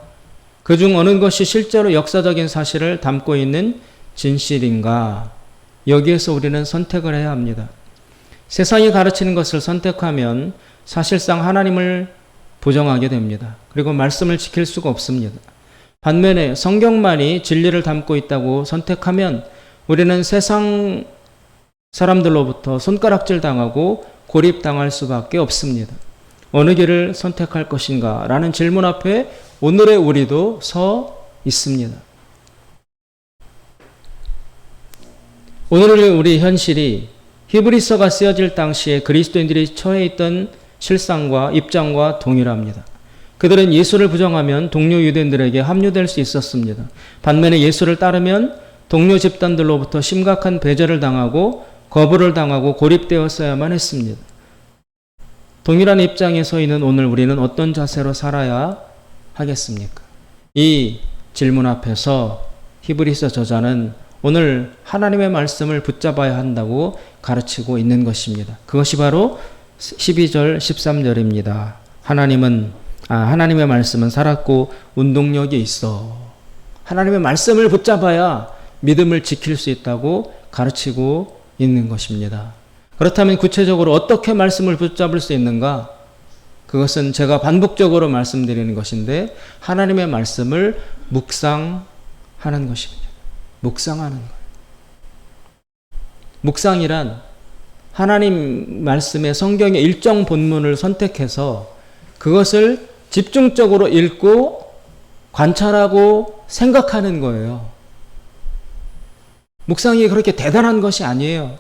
그중 어느 것이 실제로 역사적인 사실을 담고 있는 진실인가? 여기에서 우리는 선택을 해야 합니다. 세상이 가르치는 것을 선택하면 사실상 하나님을 부정하게 됩니다. 그리고 말씀을 지킬 수가 없습니다. 반면에 성경만이 진리를 담고 있다고 선택하면 우리는 세상 사람들로부터 손가락질 당하고 고립당할 수밖에 없습니다. 어느 길을 선택할 것인가? 라는 질문 앞에 오늘의 우리도 서 있습니다. 오늘의 우리 현실이 히브리서가 쓰여질 당시에 그리스도인들이 처해 있던 실상과 입장과 동일합니다. 그들은 예수를 부정하면 동료 유대인들에게 합류될 수 있었습니다. 반면에 예수를 따르면 동료 집단들로부터 심각한 배제를 당하고 거부를 당하고 고립되었어야만 했습니다. 동일한 입장에 서 있는 오늘 우리는 어떤 자세로 살아야 하겠습니까? 이 질문 앞에서 히브리서 저자는 오늘 하나님의 말씀을 붙잡아야 한다고 가르치고 있는 것입니다. 그것이 바로 12절 13절입니다. 하나님의 말씀은 살았고 운동력이 있어. 하나님의 말씀을 붙잡아야 믿음을 지킬 수 있다고 가르치고 있는 것입니다. 그렇다면 구체적으로 어떻게 말씀을 붙잡을 수 있는가? 그것은 제가 반복적으로 말씀드리는 것인데 하나님의 말씀을 묵상하는 것입니다. 묵상하는 거예요. 묵상이란 하나님 말씀의 성경의 일정 본문을 선택해서 그것을 집중적으로 읽고 관찰하고 생각하는 거예요. 묵상이 그렇게 대단한 것이 아니에요.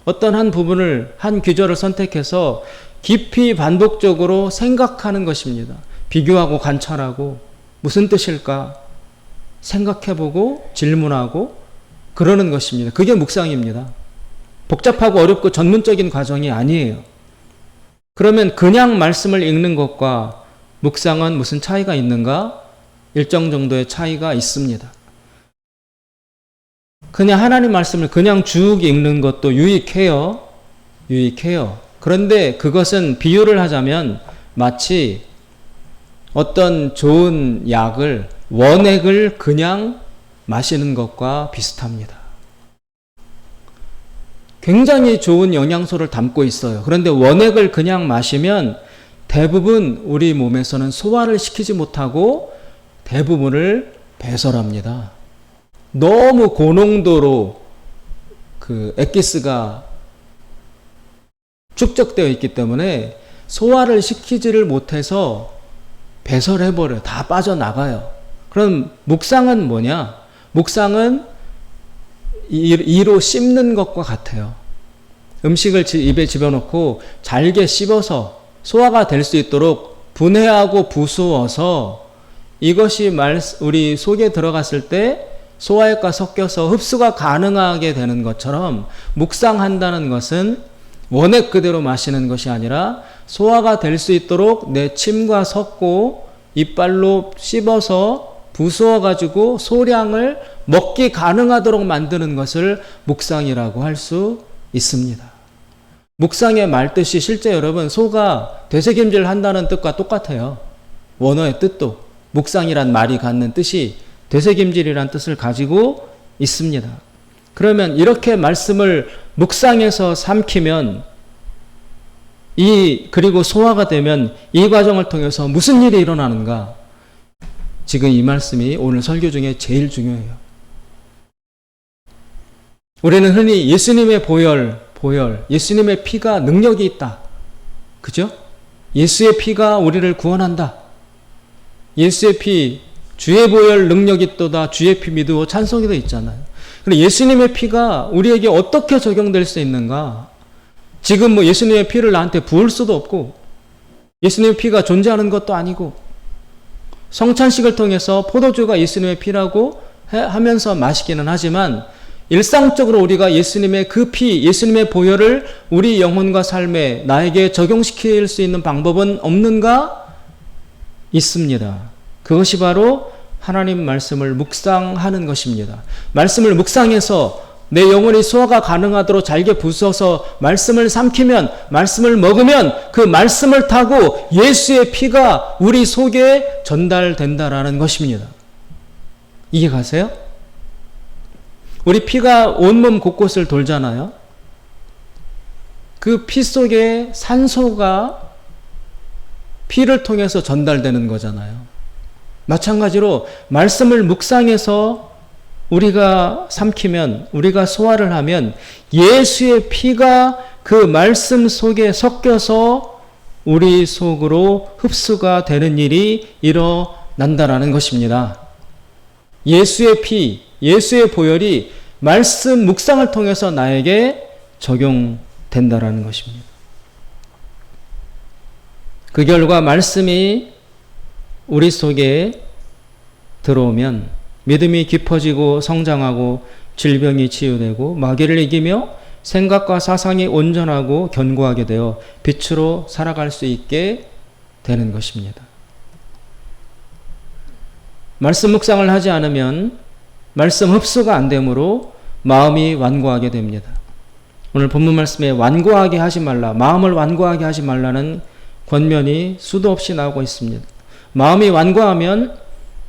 어떤 한 부분을, 한 구절을 선택해서 깊이 반복적으로 생각하는 것입니다. 비교하고 관찰하고 무슨 뜻일까 생각해보고 질문하고 그러는 것입니다. 그게 묵상입니다. 복잡하고 어렵고 전문적인 과정이 아니에요. 그러면 그냥 말씀을 읽는 것과 묵상은 무슨 차이가 있는가? 일정 정도의 차이가 있습니다. 그냥 하나님 말씀을 그냥 쭉 읽는 것도 유익해요. 그런데 그것은 비유를 하자면 마치 어떤 좋은 약을, 원액을 그냥 마시는 것과 비슷합니다. 굉장히 좋은 영양소를 담고 있어요. 그런데 원액을 그냥 마시면 대부분 우리 몸에서는 소화를 시키지 못하고 대부분을 배설합니다. 너무 고농도로 그 액기스가 축적되어 있기 때문에 소화를 시키지를 못해서 배설해버려요. 다 빠져나가요. 그럼 묵상은 뭐냐? 묵상은 이로 씹는 것과 같아요. 음식을 입에 집어넣고 잘게 씹어서 소화가 될 수 있도록 분해하고 부수어서 이것이 우리 속에 들어갔을 때 소화액과 섞여서 흡수가 가능하게 되는 것처럼 묵상한다는 것은 원액 그대로 마시는 것이 아니라 소화가 될 수 있도록 내 침과 섞고 이빨로 씹어서 부수어 가지고 소량을 먹기 가능하도록 만드는 것을 묵상이라고 할 수 있습니다. 묵상의 말뜻이 실제 여러분 소가 되새김질 한다는 뜻과 똑같아요. 원어의 뜻도 묵상이란 말이 갖는 뜻이 되새김질이란 뜻을 가지고 있습니다. 그러면 이렇게 말씀을 묵상해서 삼키면 그리고 소화가 되면 이 과정을 통해서 무슨 일이 일어나는가? 지금 이 말씀이 오늘 설교 중에 제일 중요해요. 우리는 흔히 예수님의 보혈, 예수님의 피가 능력이 있다. 그죠? 예수의 피가 우리를 구원한다. 예수의 피, 주의 보혈 능력이 있도다. 주의 피 믿으오 찬송이 되어 있잖아요. 그런데 예수님의 피가 우리에게 어떻게 적용될 수 있는가? 지금 예수님의 피를 나한테 부을 수도 없고 예수님의 피가 존재하는 것도 아니고 성찬식을 통해서 포도주가 예수님의 피라고 하면서 마시기는 하지만 일상적으로 우리가 예수님의 그 피, 예수님의 보혈을 우리 영혼과 삶에 나에게 적용시킬 수 있는 방법은 없는가? 있습니다. 그것이 바로 하나님 말씀을 묵상하는 것입니다. 말씀을 묵상해서 내 영혼이 소화가 가능하도록 잘게 부숴서 말씀을 삼키면, 말씀을 먹으면 그 말씀을 타고 예수의 피가 우리 속에 전달된다라는 것입니다. 이해 가세요? 우리 피가 온몸 곳곳을 돌잖아요. 그 피 속에 산소가 피를 통해서 전달되는 거잖아요. 마찬가지로 말씀을 묵상해서 우리가 삼키면, 우리가 소화를 하면 예수의 피가 그 말씀 속에 섞여서 우리 속으로 흡수가 되는 일이 일어난다라는 것입니다. 예수의 피, 예수의 보혈이 말씀 묵상을 통해서 나에게 적용된다라는 것입니다. 그 결과 말씀이 우리 속에 들어오면 믿음이 깊어지고 성장하고 질병이 치유되고 마귀를 이기며 생각과 사상이 온전하고 견고하게 되어 빛으로 살아갈 수 있게 되는 것입니다. 말씀 묵상을 하지 않으면 말씀 흡수가 안 되므로 마음이 완고하게 됩니다. 오늘 본문 말씀에 완고하게 하지 말라, 마음을 완고하게 하지 말라는 권면이 수도 없이 나오고 있습니다. 마음이 완고하면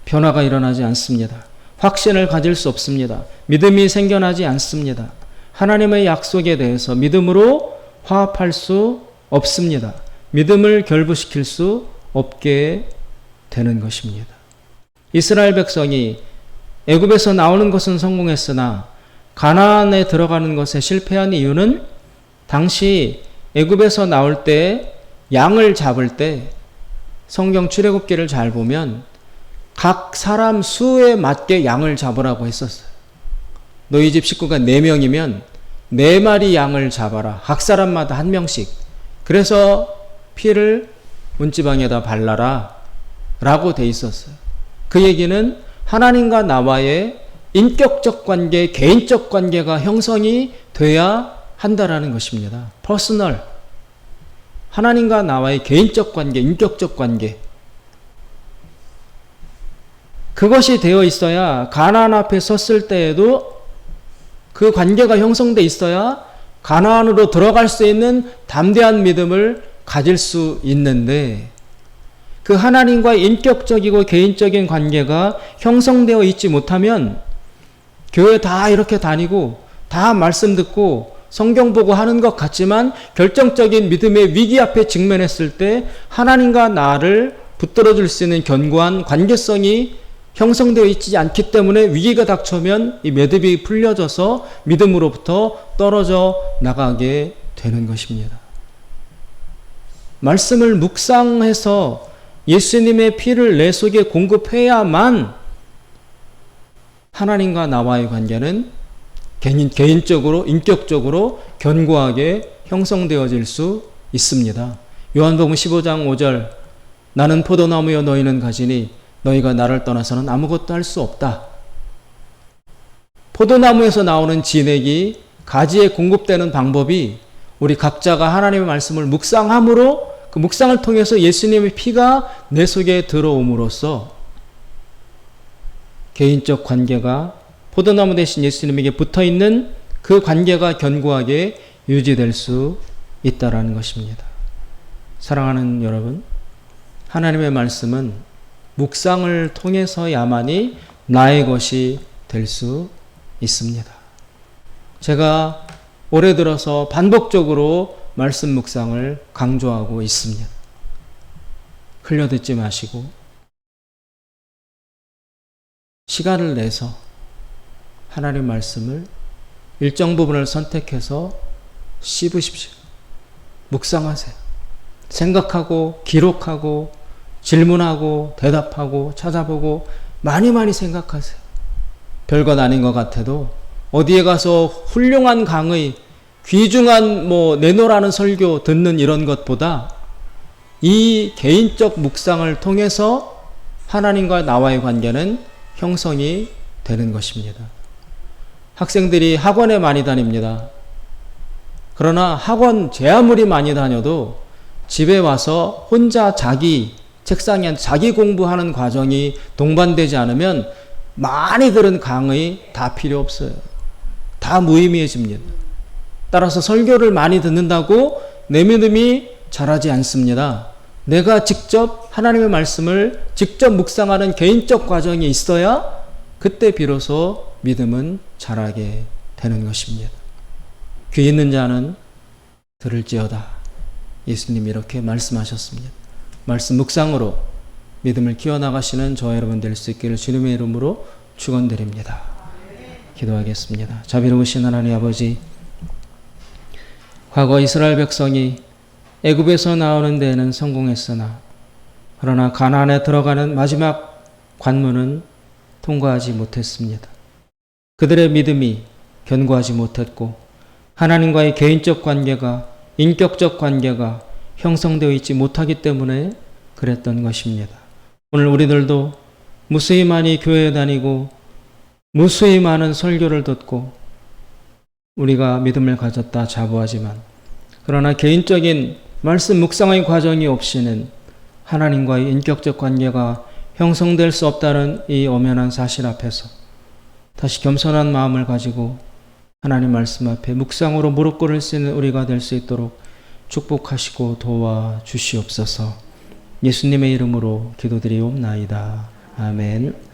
변화가 일어나지 않습니다. 확신을 가질 수 없습니다. 믿음이 생겨나지 않습니다. 하나님의 약속에 대해서 믿음으로 화합할 수 없습니다. 믿음을 결부시킬 수 없게 되는 것입니다. 이스라엘 백성이 애굽에서 나오는 것은 성공했으나 가나안에 들어가는 것에 실패한 이유는 당시 애굽에서 나올 때 양을 잡을 때 성경 출애굽기를 잘 보면 각 사람 수에 맞게 양을 잡으라고 했었어요. 너희 집 식구가 4명이면 4마리 양을 잡아라. 각 사람마다 1명씩. 그래서 피를 문지방에다 발라라 라고 돼 있었어요. 그 얘기는 하나님과 나와의 인격적 관계, 개인적 관계가 형성이 돼야 한다라는 것입니다. 퍼스널. 하나님과 나와의 개인적 관계, 인격적 관계. 그것이 되어 있어야 가나안 앞에 섰을 때에도 그 관계가 형성돼 있어야 가나안으로 들어갈 수 있는 담대한 믿음을 가질 수 있는데 그 하나님과의 인격적이고 개인적인 관계가 형성되어 있지 못하면 교회 다 이렇게 다니고 다 말씀 듣고 성경 보고 하는 것 같지만 결정적인 믿음의 위기 앞에 직면했을 때 하나님과 나를 붙들어 줄 수 있는 견고한 관계성이 형성되어 있지 않기 때문에 위기가 닥쳐면 이 매듭이 풀려져서 믿음으로부터 떨어져 나가게 되는 것입니다. 말씀을 묵상해서 예수님의 피를 내 속에 공급해야만 하나님과 나와의 관계는 개인적으로, 인격적으로 견고하게 형성되어질 수 있습니다. 요한복음 15장 5절 나는 포도나무여 너희는 가지니 너희가 나를 떠나서는 아무것도 할 수 없다. 포도나무에서 나오는 진액이 가지에 공급되는 방법이 우리 각자가 하나님의 말씀을 묵상함으로 그 묵상을 통해서 예수님의 피가 내 속에 들어옴으로써 개인적 관계가 포도나무 대신 예수님에게 붙어있는 그 관계가 견고하게 유지될 수 있다라는 것입니다. 사랑하는 여러분, 하나님의 말씀은 묵상을 통해서야만이 나의 것이 될 수 있습니다. 제가 올해 들어서 반복적으로 말씀 묵상을 강조하고 있습니다. 흘려듣지 마시고 시간을 내서 하나님의 말씀을 일정 부분을 선택해서 씹으십시오. 묵상하세요. 생각하고 기록하고 질문하고 대답하고 찾아보고 많이 생각하세요. 별것 아닌 것 같아도 어디에 가서 훌륭한 강의, 귀중한 내놓으라는 설교 듣는 이런 것보다 이 개인적 묵상을 통해서 하나님과 나와의 관계는 형성이 되는 것입니다. 학생들이 학원에 많이 다닙니다. 그러나 학원 제 아무리 많이 다녀도 집에 와서 혼자 자기 책상에 자기 공부하는 과정이 동반되지 않으면 많이 들은 강의 다 필요 없어요. 다 무의미해집니다. 따라서 설교를 많이 듣는다고 내 믿음이 자라지 않습니다. 내가 직접 하나님의 말씀을 직접 묵상하는 개인적 과정이 있어야 그때 비로소 믿음은 자라게 되는 것입니다. 귀 있는 자는 들을지어다. 예수님이 이렇게 말씀하셨습니다. 말씀 묵상으로 믿음을 키워나가시는 저와 여러분 될 수 있기를 주님의 이름으로 축원드립니다. 기도하겠습니다. 자비로우신 하나님 아버지, 과거 이스라엘 백성이 애굽에서 나오는 데에는 성공했으나 그러나 가나안에 들어가는 마지막 관문은 통과하지 못했습니다. 그들의 믿음이 견고하지 못했고 하나님과의 개인적 관계가, 인격적 관계가 형성되어 있지 못하기 때문에 그랬던 것입니다. 오늘 우리들도 무수히 많이 교회에 다니고 무수히 많은 설교를 듣고 우리가 믿음을 가졌다 자부하지만 그러나 개인적인 말씀 묵상의 과정이 없이는 하나님과의 인격적 관계가 형성될 수 없다는 이 엄연한 사실 앞에서 다시 겸손한 마음을 가지고 하나님 말씀 앞에 묵상으로 무릎 꿇을 수 있는 우리가 될 수 있도록 축복하시고 도와주시옵소서. 예수님의 이름으로 기도드리옵나이다. 아멘.